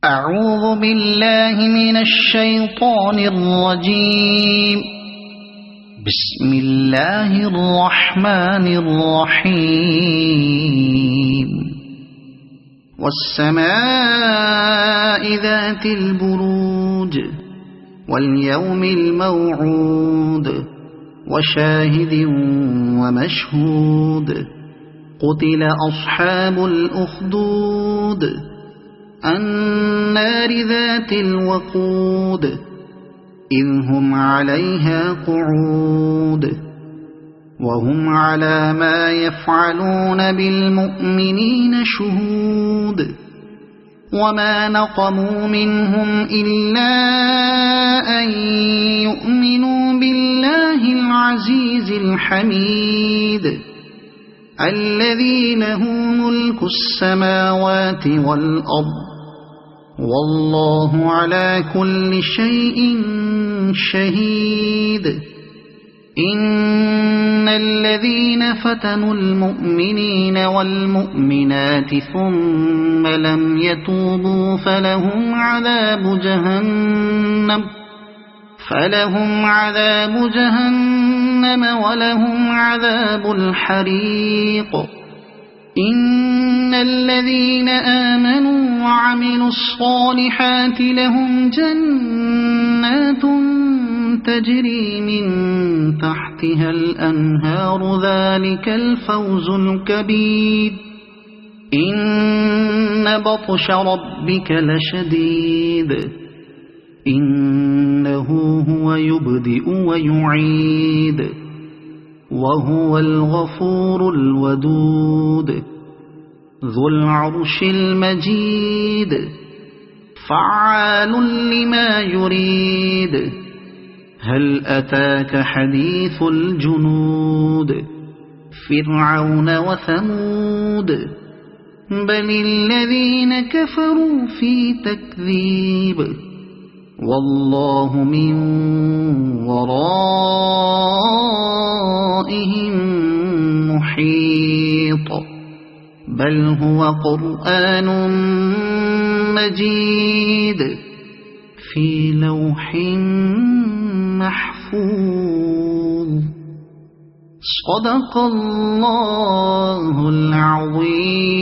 أعوذ بالله من الشيطان الرجيم. بسم الله الرحمن الرحيم. والسماء ذات البروج واليوم الموعود وشاهد ومشهود. قتل أصحاب الأخدود النار ذات الوقود إذ هم عليها قعود وهم على ما يفعلون بالمؤمنين شهود. وما نقموا منهم إلا أن يؤمنوا بالله العزيز الحميد الذي له ملك السماوات والأرض والله على كل شيء شهيد. إن الذين فتنوا المؤمنين والمؤمنات ثم لم يتوبوا فلهم عذاب جهنم ولهم عذاب الحريق. إن الذين آمنوا وعملوا الصالحات لهم جنات تجري من تحتها الأنهار ذلك الفوز الكبير. إن بطش ربك لشديد إنه هو يبدئ ويعيد وهو الغفور الودود ذو العرش المجيد فعال لما يريد. هل أتاك حديث الجنود فرعون وثمود بل الذين كفروا في تكذيب والله من ورائهم محيط. بل هو قرآن مجيد في لوح محفوظ. صدق الله العظيم.